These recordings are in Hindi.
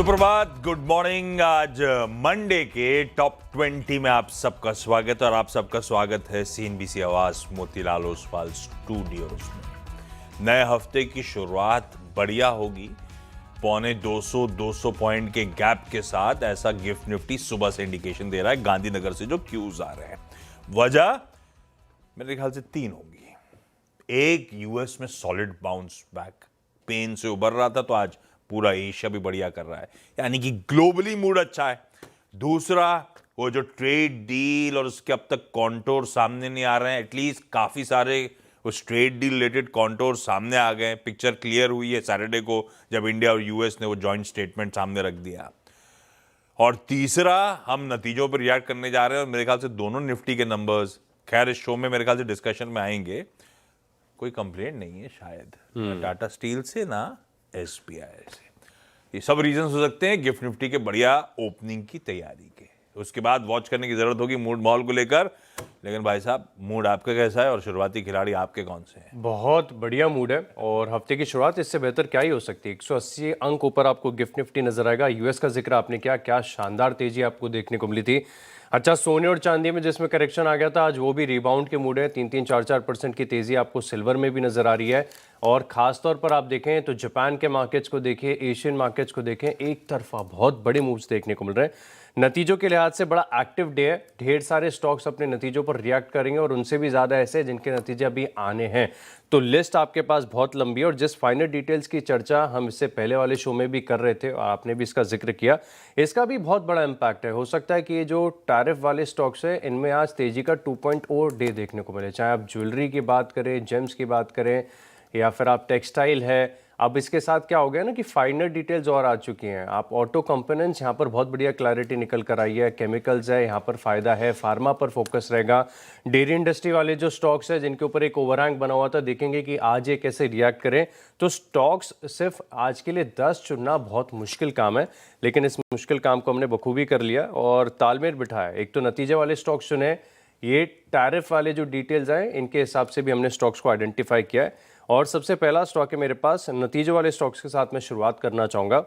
सुप्रभात, गुड मॉर्निंग। आज मंडे के टॉप 20 में आप सबका स्वागत है और आप सबका स्वागत है सीएनबीसी आवाज मोतीलाल ओसवाल स्टूडियोज में। नए हफ्ते की शुरुआत बढ़िया होगी। 250 पॉइंट के गैप के साथ ऐसा गिफ्ट निफ्टी सुबह से इंडिकेशन दे रहा है गांधीनगर से जो क्यूज आ रहे हैं। वजह मेरे ख्याल से 3 होंगी। एक, यूएस में सॉलिड बाउंस बैक, पेन से उबर रहा था तो आज पूरा एशिया भी बढ़िया कर रहा है, यानी कि ग्लोबली मूड अच्छा है। दूसरा, वो जो ट्रेड डील और उसके अब तक कॉन्टोर सामने नहीं आ रहे हैं, एटलीस्ट काफी सारे उस ट्रेड डील रिलेटेड कॉन्टोर सामने आ गए। पिक्चर क्लियर हुई है सैटरडे को जब इंडिया और यूएस ने वो जॉइंट स्टेटमेंट सामने रख दिया। और तीसरा, हम नतीजों पर रिएक्ट करने जा रहे हैं और मेरे ख्याल से दोनों निफ्टी के नंबर्स, खैर इस शो में मेरे ख्याल से डिस्कशन में आएंगे। कोई कंप्लेंट नहीं है शायद टाटा स्टील से ना एसबीआई से। ये सब रीजन हो सकते हैं गिफ्ट निफ्टी के बढ़िया ओपनिंग की तैयारी के। उसके बाद वॉच करने की जरूरत होगी मूड मॉल को लेकर। लेकिन भाई साहब, मूड आपका कैसा है और शुरुआती खिलाड़ी आपके कौन से हैं? बहुत बढ़िया मूड है और हफ्ते की शुरुआत इससे बेहतर क्या ही हो सकती है। 180 अंक ऊपर आपको गिफ्ट निफ्टी नजर आएगा। यूएस का जिक्र आपने किया, क्या शानदार तेजी आपको देखने को मिली थी। अच्छा, सोने और चांदी में जिसमें करेक्शन आ गया था, आज वो भी रिबाउंड के मूड है। 3-4% की तेजी आपको सिल्वर में भी नजर आ रही है। और खास तौर पर आप देखें तो जापान के मार्केट्स को देखिए, एशियन मार्केट्स को देखें, एक तरफा बहुत बड़े मूव्स देखने को मिल रहे हैं। नतीजों के लिहाज से बड़ा एक्टिव डे है। ढेर सारे स्टॉक्स अपने नतीजों पर रिएक्ट करेंगे और उनसे भी ज्यादा ऐसे जिनके नतीजे अभी आने हैं। तो लिस्ट आपके पास बहुत लंबी है और जिस फाइनल डिटेल्स की चर्चा हम इससे पहले वाले शो में भी कर रहे थे और आपने भी इसका जिक्र किया, इसका भी बहुत बड़ा इंपैक्ट है। हो सकता है कि ये जो टैरिफ वाले स्टॉक्स है इनमें आज तेजी का 2.0 डे देखने को मिले, चाहे आप ज्वेलरी की बात करें, जेम्स की बात करें या फिर आप टेक्सटाइल है। अब इसके साथ क्या हो गया ना कि फाइनल डिटेल्स और आ चुकी हैं। आप ऑटो कंपोनेंट्स, यहाँ पर बहुत बढ़िया क्लैरिटी निकल कर आई है। केमिकल्स है, यहाँ पर फायदा है। फार्मा पर फोकस रहेगा। डेयरी इंडस्ट्री वाले जो स्टॉक्स है जिनके ऊपर एक ओवरहैंग बना हुआ था, देखेंगे कि आज ये कैसे रिएक्ट करें। तो स्टॉक्स सिर्फ आज के लिए 10 चुनना बहुत मुश्किल काम है, लेकिन इस मुश्किल काम को हमने बखूबी कर लिया और तालमेल बिठाया। एक तो नतीजे वाले स्टॉक्स चुने, ये टैरिफ वाले जो डिटेल्स आए इनके हिसाब से भी हमने स्टॉक्स को आइडेंटिफाई किया है। और सबसे पहला स्टॉक है मेरे पास, नतीजे वाले स्टॉक्स के साथ मैं शुरुआत करना चाहूँगा।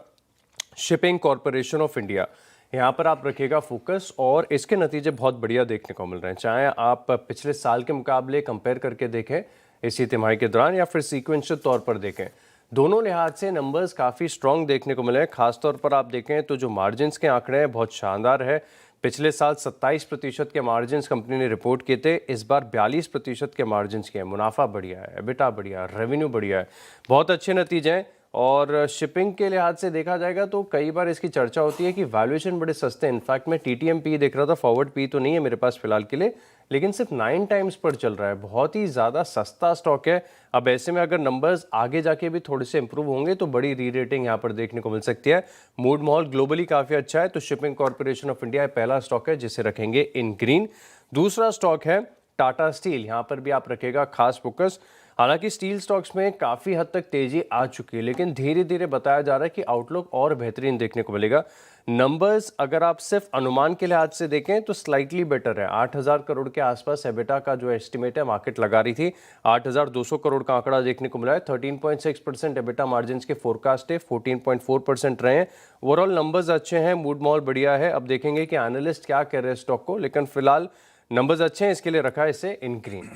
शिपिंग कॉरपोरेशन ऑफ इंडिया, यहाँ पर आप रखिएगा फोकस और इसके नतीजे बहुत बढ़िया देखने को मिल रहे हैं। चाहे आप पिछले साल के मुकाबले कंपेयर करके देखें इसी तिमाही के दौरान या फिर सीक्वेंशियल तौर पर देखें, दोनों लिहाज से नंबर्स काफ़ी स्ट्रॉन्ग देखने को मिले हैं। खासतौर पर आप देखें तो जो मार्जिन्स के आंकड़े हैं बहुत शानदार है। पिछले साल 27% के मार्जिन्स कंपनी ने रिपोर्ट किए थे, इस बार 42% के मार्जिन्स के हैं। मुनाफा बढ़िया है, एबिटा बढ़िया है, रेवेन्यू बढ़िया है, बहुत अच्छे नतीजे हैं। और शिपिंग के लिहाज से देखा जाएगा तो कई बार इसकी चर्चा होती है कि वैल्यूएशन बड़े सस्ते हैं। इनफैक्ट मैं टीटीएम पी देख रहा था, फॉरवर्ड पी तो नहीं है मेरे पास फिलहाल के लिए, लेकिन सिर्फ 9 टाइम्स पर चल रहा है। बहुत ही ज़्यादा सस्ता स्टॉक है। अब ऐसे में अगर नंबर्स आगे जाके भी थोड़े से इंप्रूव होंगे तो बड़ी री रेटिंग यहाँ पर देखने को मिल सकती है। मूड माहौल ग्लोबली काफ़ी अच्छा है, तो शिपिंग कॉरपोरेशन ऑफ इंडिया पहला स्टॉक है जिसे रखेंगे इन ग्रीन। दूसरा स्टॉक है टाटा स्टील, यहाँ पर भी आप रखेगा खास फोकस। हालांकि स्टील स्टॉक्स में काफ़ी हद तक तेजी आ चुकी है, लेकिन धीरे धीरे बताया जा रहा है कि आउटलुक और बेहतरीन देखने को मिलेगा। नंबर्स अगर आप सिर्फ अनुमान के लिहाज से देखें तो स्लाइटली बेटर है। 8,000 करोड़ के आसपास एबिटा का जो एस्टिमेट है मार्केट लगा रही थी, 8,200 करोड़ का आंकड़ा देखने को मिला है। 13.6% एबिटा मार्जिन के फोरकास्ट है, 14.4% रहे हैं। ओवरऑल नंबर्स अच्छे हैं, मूड मॉल बढ़िया है। अब देखेंगे कि एनालिस्ट क्या कह रहे हैं स्टॉक को, लेकिन फिलहाल नंबर्स अच्छे हैं, इसके लिए रखा है इसे इन ग्रीन।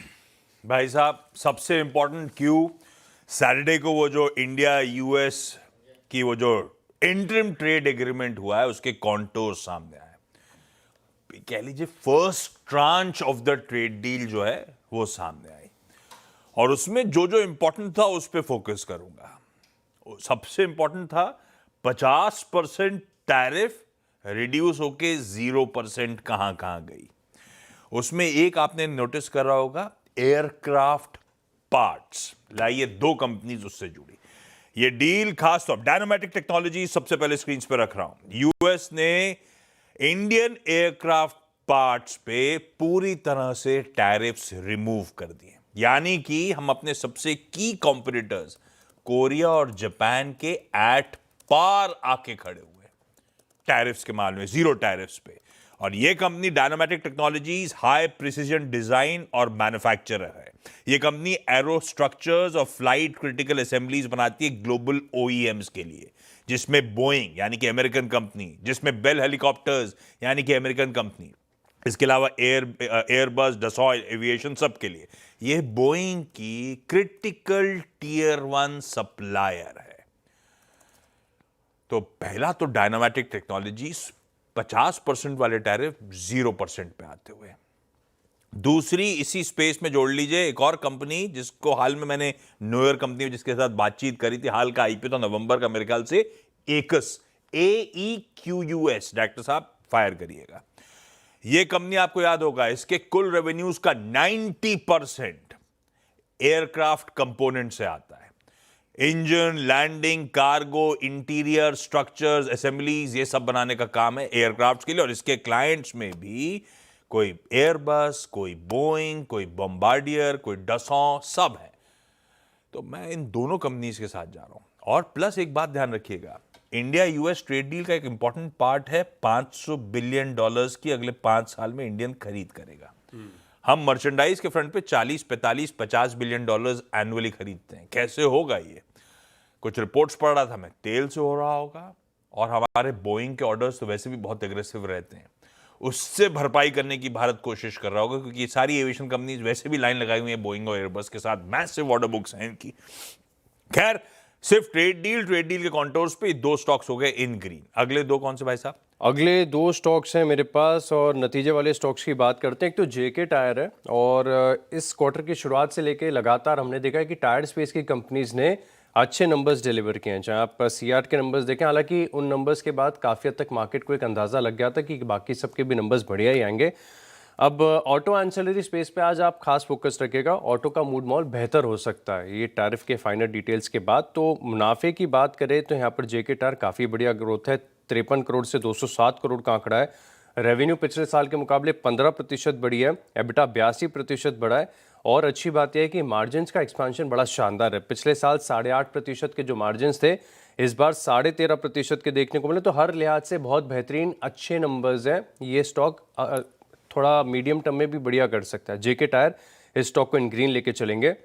भाई साहब, सबसे इंपॉर्टेंट क्यू, सैटरडे को वो जो इंडिया यूएस की वो जो इंटरिम ट्रेड एग्रीमेंट हुआ है उसके कॉन्टोर सामने आए। कह लीजिए first tranche of the trade deal जो है वो सामने आई और उसमें जो जो इंपॉर्टेंट था उस पर फोकस करूंगा। सबसे इंपॉर्टेंट था 50% टैरिफ रिड्यूस होके 0% कहां कहां गई। उसमें एक आपने नोटिस कर रहा होगा, एयरक्राफ्ट पार्ट्स। लाइए, 2 कंपनीज उससे जुड़ी। ये डील खास तौर डायनामेटिक टेक्नोलॉजी सबसे पहले स्क्रीन पे रख रहा हूं। यूएस ने इंडियन एयरक्राफ्ट पार्ट्स पे पूरी तरह से टैरिफ्स रिमूव कर दिए, यानी कि हम अपने सबसे की कॉम्पिटिटर्स कोरिया और जापान के एट पार आके खड़े हुए टैरिफ्स के मामले में, 0 टैरिफ्स पे। और ये company Dynamatic technologies high precision design और मैन्युफैक्चरर है। ये कंपनी एरो स्ट्रक्चर्स और फ्लाइट क्रिटिकल असेंबलीज बनाती है ग्लोबल ओईएम्स के लिए। जिसमें बोइंग यानी कि अमेरिकन कंपनी, जिसमें बेल हेलीकॉप्टर्स यानी कि अमेरिकन कंपनी, इसके अलावा एयरबस, डसॉ एविएशन, सब के लिए ये बोइंग की क्रिटिकल टीयर 1 सप्लायर है। तो पहला तो डायनामेटिक टेक्नोलॉजीज 50% वाले टैरिफ 0% पे आते हुए। दूसरी, इसी स्पेस में जोड़ लीजिए एक और कंपनी जिसको हाल में मैंने न्यूयर कंपनी जिसके साथ बातचीत करी थी, हाल का आईपीओ था नवंबर का मेरे ख्याल से, एकस, AEQUS, डायरेक्टर साहब फायर करिएगा। यह कंपनी आपको याद होगा, इसके कुल रेवेन्यूज का 90% एयरक्राफ्ट कंपोनेंट से आता है। Engine, landing, cargo, interior, structures, assemblies, ये सब बनाने का काम है एयरक्राफ्ट के लिए। और इसके क्लाइंट्स में भी कोई एयरबस, कोई बोइंग, कोई बॉम्बार्डियर, कोई डसॉ, सब है। तो मैं इन दोनों कंपनीज के साथ जा रहा हूं। और प्लस एक बात ध्यान रखिएगा, इंडिया यूएस ट्रेड डील का एक इंपॉर्टेंट पार्ट है, $500 बिलियन की अगले 5 साल में इंडियन खरीद करेगा। हम मर्चेंडाइज के फ्रंट पे 40, 45, $50 बिलियन एनुअली खरीदते हैं। कैसे होगा ये? कुछ रिपोर्ट्स पढ़ रहा था मैं, तेल से हो रहा होगा, और हमारे बोइंग के ऑर्डर्स तो वैसे भी बहुत एग्रेसिव रहते हैं, उससे भरपाई करने की भारत कोशिश कर रहा होगा, क्योंकि सारी एविएशन कंपनीज वैसे भी लाइन लगाई हुई है बोइंग और एयरबस के साथ, मैसिव ऑर्डर बुक्स हैं इनकी। खैर, सिर्फ ट्रेड डील के कॉन्टोर्स पे 2 स्टॉक्स हो गए इन ग्रीन। अगले 2 कौन से भाई साहब? अगले 2 स्टॉक्स हैं मेरे पास, और नतीजे वाले स्टॉक्स की बात करते हैं। एक तो जेके टायर है, और इस क्वार्टर की शुरुआत से लेके लगातार हमने देखा है कि टायर स्पेस की कंपनीज ने अच्छे नंबर्स डिलीवर किए हैं। चाहे आप सीआर के नंबर्स देखें, हालांकि उन नंबर्स के बाद काफ़ी हद तक मार्केट को एक अंदाज़ा लग गया था कि बाकी सबके भी नंबर्स बढ़िया ही आएंगे। अब ऑटो एंसिलरी स्पेस पे आज आप खास फोकस रखिएगा, ऑटो का मूड माहौल बेहतर हो सकता है ये टैरिफ के फाइनल डिटेल्स के बाद। तो मुनाफे की बात करें तो यहाँ पर जेके टायर काफ़ी बढ़िया ग्रोथ है, 53 करोड़ से 207 करोड़ का आंकड़ा है। रेवेन्यू पिछले साल के मुकाबले 15% बढ़ी है, एबिटा 82% बढ़ा है, और अच्छी बात यह है कि मार्जिन्स का एक्सपांशन बड़ा शानदार है। पिछले साल 8.5% के जो मार्जिन्स थे, इस बार 13.5% के देखने को मिले। तो हर लिहाज से बहुत बेहतरीन अच्छे नंबर्स हैं। ये स्टॉक थोड़ा मीडियम टर्म में भी बढ़िया कर सकता है। जेके टायर इस स्टॉक को इन ग्रीन लेके चलेंगे।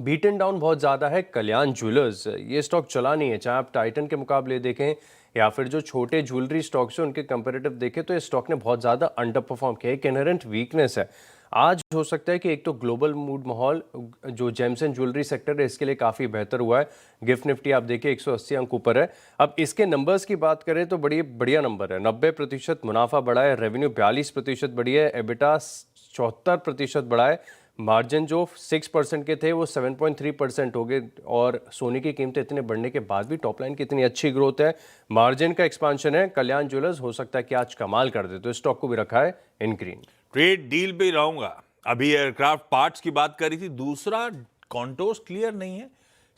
बीटन डाउन बहुत ज़्यादा है कल्याण ज्वेलर्स, ये स्टॉक चला नहीं है। चाहे आप टाइटन के मुकाबले देखें या फिर जो छोटे ज्वेलरी स्टॉक्स हैं उनके कंपैरेटिव देखें, तो इस स्टॉक ने बहुत ज़्यादा अंडर परफॉर्म किया है। एक इनहेरेंट वीकनेस है। आज हो सकता है कि एक तो ग्लोबल मूड माहौल जो जेम्स एंड ज्वेलरी सेक्टर है इसके लिए काफ़ी बेहतर हुआ है। गिफ्ट निफ्टी आप देखिए 180 अंक ऊपर है। अब इसके नंबर्स की बात करें तो बड़ी बढ़िया नंबर है, 90% मुनाफा बढ़ा है, रेवेन्यू 42% बढ़ी है, एबिटा 74% बढ़ा है, मार्जिन जो 6% के थे वो 7.3% हो गए, और सोने की कीमतें इतने बढ़ने के बाद भी टॉप लाइन की इतनी अच्छी ग्रोथ है, मार्जिन का एक्सपांशन है। कल्याण ज्वेलर्स हो सकता है कि आज कमाल कर दे, तो स्टॉक को भी रखा है इन ग्रीन। ट्रेड डील पे ही रहूंगा। अभी एयरक्राफ्ट पार्ट्स की बात करी थी, दूसरा कॉन्टोर्स क्लियर नहीं है,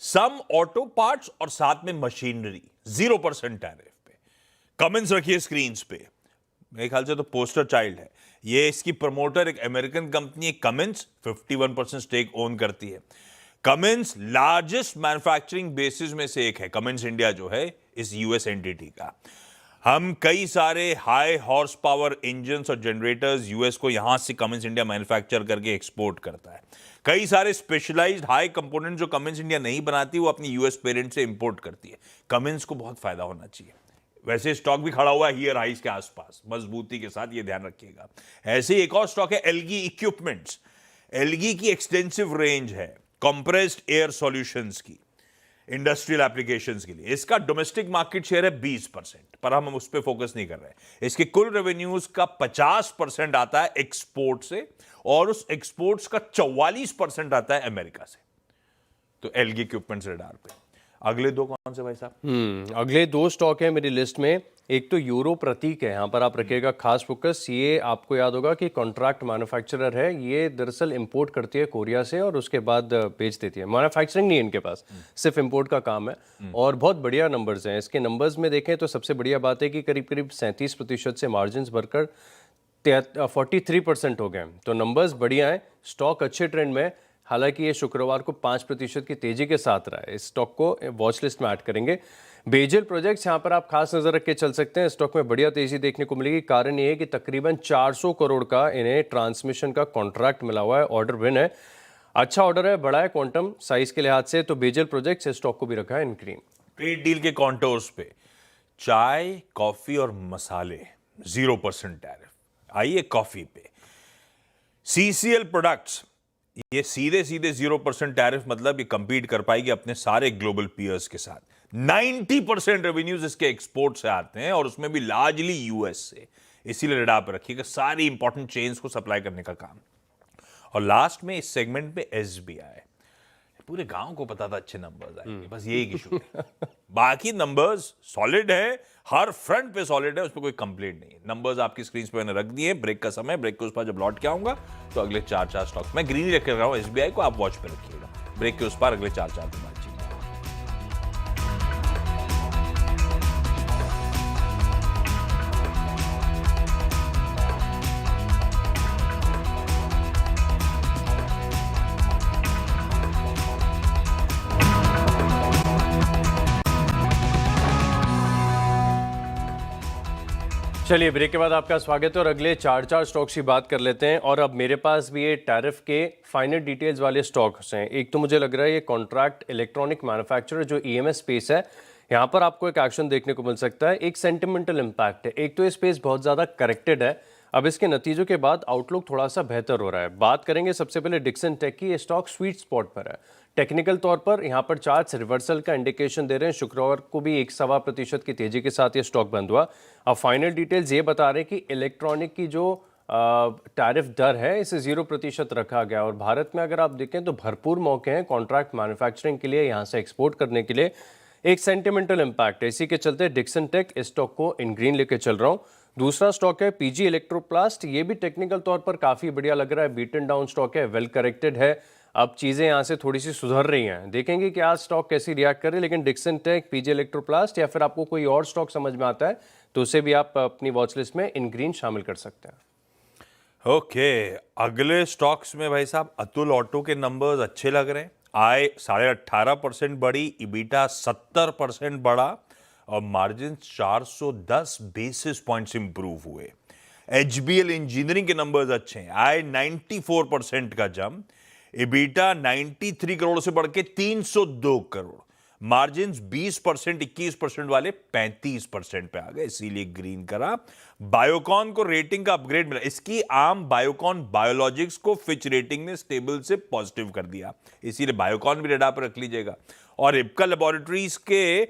सम ऑटो पार्ट्स और साथ में मशीनरी 0% टैरिफ पे। कमेंट्स रखिए स्क्रीन पे, मेरे ख्याल से तो पोस्टर चाइल्ड है ये। इसकी प्रमोटर एक अमेरिकन कंपनी है कमिंस, 51% स्टेक ओन करती है। कमिंस लार्जेस्ट मैन्युफैक्चरिंग बेसिस में से एक है, कमिंस इंडिया जो है इस यूएस एंटिटी का। हम कई सारे हाई हॉर्स पावर इंजन्स और जनरेटर्स यूएस को यहां से कमिंस इंडिया मैन्युफैक्चर करके एक्सपोर्ट करता है। कई सारे स्पेशलाइज्ड हाई कंपोनेंट जो कमिंस इंडिया नहीं बनाती वो अपनी यूएस पेरेंट से इंपोर्ट करती है। कमिंस को बहुत फायदा होना चाहिए। वैसे स्टॉक भी खड़ा हुआ है हियर हाइस के आसपास मजबूती के साथ, ये ध्यान रखिएगा। ऐसे ही एक और स्टॉक है एलगी इक्विपमेंट्स। एलगी की एक्सटेंसिव रेंज है कंप्रेस्ड एयर सॉल्यूशंस की, इंडस्ट्रियल एप्लीकेशंस के लिए। इसका डोमेस्टिक मार्केट शेयर है 20%, पर हम उस पर फोकस नहीं कर रहे हैं। इसके कुल रेवेन्यूज का 50% आता है एक्सपोर्ट से, और उस एक्सपोर्ट्स का 44% आता है अमेरिका से। तो एलगी इक्विपमेंट्स रडार पे। अगले 2 कौन से भाई साहब? अगले 2 स्टॉक है मेरी लिस्ट में। एक तो यूरो प्रतीक है, यहाँ पर आप रखिएगा खास फोकस। ये आपको याद होगा कि कॉन्ट्रैक्ट मैन्युफैक्चरर है, ये दरअसल इंपोर्ट करती है कोरिया से और उसके बाद बेच देती है। मैन्युफैक्चरिंग नहीं है इनके पास, सिर्फ इंपोर्ट का काम है, और बहुत बढ़िया नंबर्स हैं। इसके नंबर्स में देखें तो सबसे बढ़िया बात है कि करीब करीब 37% से मार्जिन बढ़कर 43% हो गए। तो नंबर्स बढ़िया हैं, स्टॉक अच्छे ट्रेंड में। हालांकि ये शुक्रवार को 5% की तेजी के साथ रहा है। इस स्टॉक को वॉच लिस्ट में ऐड करेंगे। बेजल प्रोजेक्ट्स यहाँ पर आप खास नजर रख के चल सकते हैं, स्टॉक में बढ़िया तेजी देखने को मिलेगी। कारण ये है कि तकरीबन 400 करोड़ का इन्हें ट्रांसमिशन का कॉन्ट्रैक्ट मिला हुआ है, ऑर्डर विन है, अच्छा ऑर्डर है, बड़ा है क्वांटम साइज के लिहाज से। तो बेजल प्रोजेक्ट्स इस स्टॉक को भी रखा है इन ग्रीन। ट्रेड डील के कॉन्टोर्स पे चाय, कॉफी और मसाले 0% टैरिफ। आइए कॉफी पे, सीसीएल प्रोडक्ट्स, ये सीधे सीधे 0% टैरिफ, मतलब ये कंपीट कर पाएगी अपने सारे ग्लोबल पीयर्स के साथ। 90% रेवेन्यूज इसके एक्सपोर्ट से आते हैं और उसमें भी लार्जली यूएस से, इसीलिए रडार पर रखिएगा सारी इंपॉर्टेंट चेन्स को सप्लाई करने का काम। और लास्ट में इस सेगमेंट में एसबीआई, पूरे गांव को पता था अच्छे नंबर्स आएंगे, बस ये एक इशू है। बाकी नंबर्स सॉलिड है, हर फ्रंट पे सॉलिड है, उस पर कोई कंप्लेंट नहीं है। नंबर्स आपकी स्क्रीन पे मैंने रख दिए। ब्रेक का समय, ब्रेक के उस पर जब लौट के आऊंगा तो अगले 4 स्टॉक्स मैं ग्रीन रख रहा हूं एसबीआई को, आप वॉच पे रखिएगा। ब्रेक के उस पर अगले 4 दिन बातचीत। चलिए ब्रेक के बाद आपका स्वागत है और अगले 4 स्टॉक्स की बात कर लेते हैं। और अब मेरे पास भी ये टैरिफ के फाइनल डिटेल्स वाले स्टॉक्स हैं। एक तो मुझे लग रहा है ये कॉन्ट्रैक्ट इलेक्ट्रॉनिक मैन्युफैक्चरर जो ईएमएस स्पेस है, यहाँ पर आपको एक एक्शन देखने को मिल सकता है। एक सेंटिमेंटल इम्पैक्ट है, एक तो ये स्पेस बहुत ज़्यादा करेक्टेड है, अब इसके नतीजों के बाद आउटलुक थोड़ा सा बेहतर हो रहा है। बात करेंगे सबसे पहले डिक्सन टेक की। ये स्टॉक स्वीट स्पॉट पर है। टेक्निकल तौर पर यहाँ पर चार्ट्स रिवर्सल का इंडिकेशन दे रहे हैं। शुक्रवार को भी 1.25% की तेजी के साथ ये स्टॉक बंद हुआ। अब फाइनल डिटेल्स ये बता रहे हैं कि इलेक्ट्रॉनिक की जो टैरिफ दर है इसे 0% रखा गया। और भारत में अगर आप देखें तो भरपूर मौके हैं कॉन्ट्रैक्ट मैन्युफैक्चरिंग के लिए, यहाँ से एक्सपोर्ट करने के लिए। एक सेंटिमेंटल इम्पैक्ट है, इसी के चलते डिक्सन टेक इस स्टॉक को इन ग्रीन लेके चल रहा हूँ। दूसरा स्टॉक है पीजी इलेक्ट्रोप्लास्ट। ये भी टेक्निकल तौर पर काफ़ी बढ़िया लग रहा है, बीटन डाउन स्टॉक है, वेल करेक्टेड है। अब चीज़ें यहाँ से थोड़ी सी सुधर रही हैं, देखेंगे कि आज स्टॉक कैसी रिएक्ट करे। लेकिन डिक्सन टेक, पीजी इलेक्ट्रोप्लास्ट या फिर आपको कोई और स्टॉक समझ में आता है तो उसे भी आप अपनी वॉच लिस्ट में इन ग्रीन शामिल कर सकते हैं। ओके, अगले स्टॉक्स में भाई साहब अतुल ऑटो के नंबर्स अच्छे लग रहे हैं। आय 18.5% बढ़ी, इबिटा 70% बढ़ा और मार्जिन 410 बेसिस पॉइंट्स इंप्रूव हुए। एचबीएल इंजीनियरिंग के नंबर्स अच्छे हैं। आय 94% का जंप, इबिटा 93 करोड़ से बढ़ के 302 करोड़, मार्जिन 20%, 21% वाले 35% पे आ गए, इसीलिए ग्रीन करा। बायोकॉन को रेटिंग का अपग्रेड मिला। इसकी आम बायोकॉन बायोलॉजिक्स को फिच रेटिंग ने स्टेबल से पॉजिटिव कर दिया, इसीलिए बायोकॉन भी रडार पर रख लीजिएगा। और इप्का लेबोरेटरीज के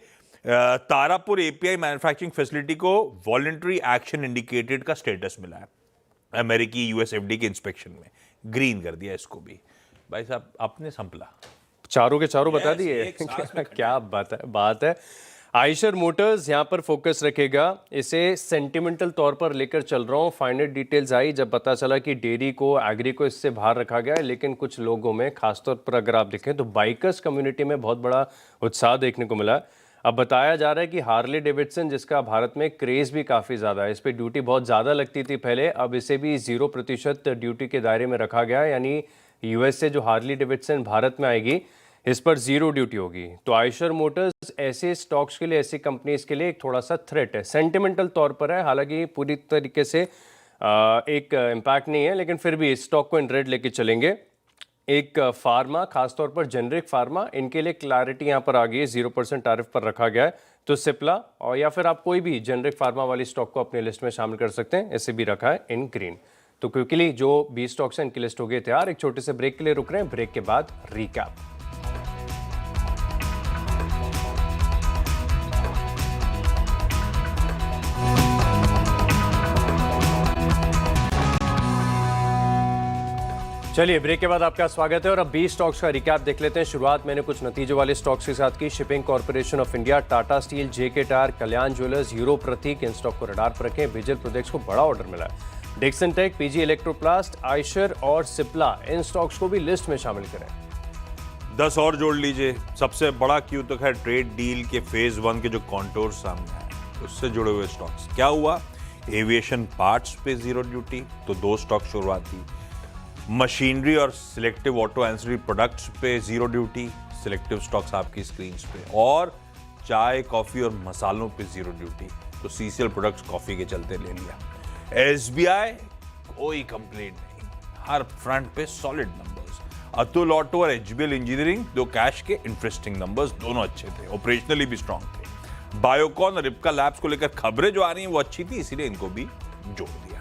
तारापुर एपीआई मैन्युफैक्चरिंग फैसिलिटी को वॉलंटरी एक्शन इंडिकेटेड का स्टेटस मिला है अमेरिकी यूएसएफडी के इंस्पेक्शन में, ग्रीन कर दिया इसको भी। भाई साहब आपने संपला, चारों के चारों बता दिए। क्या बात है। आइशर मोटर्स यहाँ पर फोकस रखेगा, इसे सेंटिमेंटल तौर पर लेकर चल रहा हूँ। फाइनल डिटेल्स आई जब पता चला कि डेयरी को, एग्री को इससे बाहर रखा गया है। लेकिन कुछ लोगों में, खासतौर पर अगर आप देखें तो बाइकर्स कम्युनिटी में बहुत बड़ा उत्साह देखने को मिला। अब बताया जा रहा है कि हार्ले डेविडसन, जिसका भारत में क्रेज़ भी काफ़ी ज़्यादा है, इस पर ड्यूटी बहुत ज़्यादा लगती थी पहले, अब इसे भी 0% ड्यूटी के दायरे में रखा गया है। यानी यूएस से जो हार्ले डेविडसन भारत में आएगी इस पर 0 ड्यूटी होगी। तो आइशर मोटर्स ऐसे स्टॉक्स के लिए, ऐसी कंपनीज के लिए एक थोड़ा सा थ्रेट है, सेंटिमेंटल तौर पर है, हालांकि पूरी तरीके से एक इम्पैक्ट नहीं है, लेकिन फिर भी इस स्टॉक को इन रेड लेके चलेंगे। एक फार्मा, खासतौर पर जेनरिक फार्मा, इनके लिए क्लैरिटी यहाँ पर आ गई है, 0% टैरिफ पर रखा गया है। तो सिप्ला और या फिर आप कोई भी जेनरिक फार्मा वाली स्टॉक को अपने लिस्ट में शामिल कर सकते हैं, इसे भी रखा है इन ग्रीन। तो क्विकली जो 20 स्टॉक्स हैं इनकी लिस्ट हो गई तैयार। एक छोटे से ब्रेक के लिए रुक रहे हैं, ब्रेक के बाद रिकैप। चलिए ब्रेक के बाद आपका स्वागत है और अब 20 स्टॉक्स का रिकैप देख लेते हैं। शुरुआत मैंने कुछ नतीजों वाले स्टॉक्स के साथ की। Shipping corporation of India, Tata steel, JK tyre, Kalyan jewellers, euro Pratik, इन स्टॉक को रडार पर रखें। विजय प्रोजेक्ट्स को बड़ा ऑर्डर मिला है। Dixon tech, PG electroplast, Eicher और सिप्ला, इन स्टॉक्स को भी लिस्ट में शामिल करें। 10 और जोड़ लीजिए। सबसे बड़ा क्यू तो है ट्रेड डील के फेज 1 के जो कॉन्टोर सामने आए उससे जुड़े हुए स्टॉक्स। क्या हुआ? एविएशन पार्ट्स पे 0 ड्यूटी, तो 2 स्टॉक शुरुआती। मशीनरी और सिलेक्टिव ऑटो एंसिलरी प्रोडक्ट्स पे 0 ड्यूटी, सिलेक्टिव स्टॉक्स आपकी स्क्रीन पे। और चाय, कॉफी और मसालों पे 0 ड्यूटी, तो सीसीएल प्रोडक्ट्स कॉफी के चलते ले लिया। एसबीआई कोई कंप्लेंट नहीं, हर फ्रंट पे सॉलिड नंबर्स। अतुल ऑटो और एचबीएल इंजीनियरिंग, दो कैश के इंटरेस्टिंग नंबर्स, दोनों अच्छे थे, ऑपरेशनली भी स्ट्रांग थे। बायोकॉन और इप्का लैब्स को लेकर खबरें जो आ रही हैं वो अच्छी थी, इसीलिए इनको भी जोड़ दिया।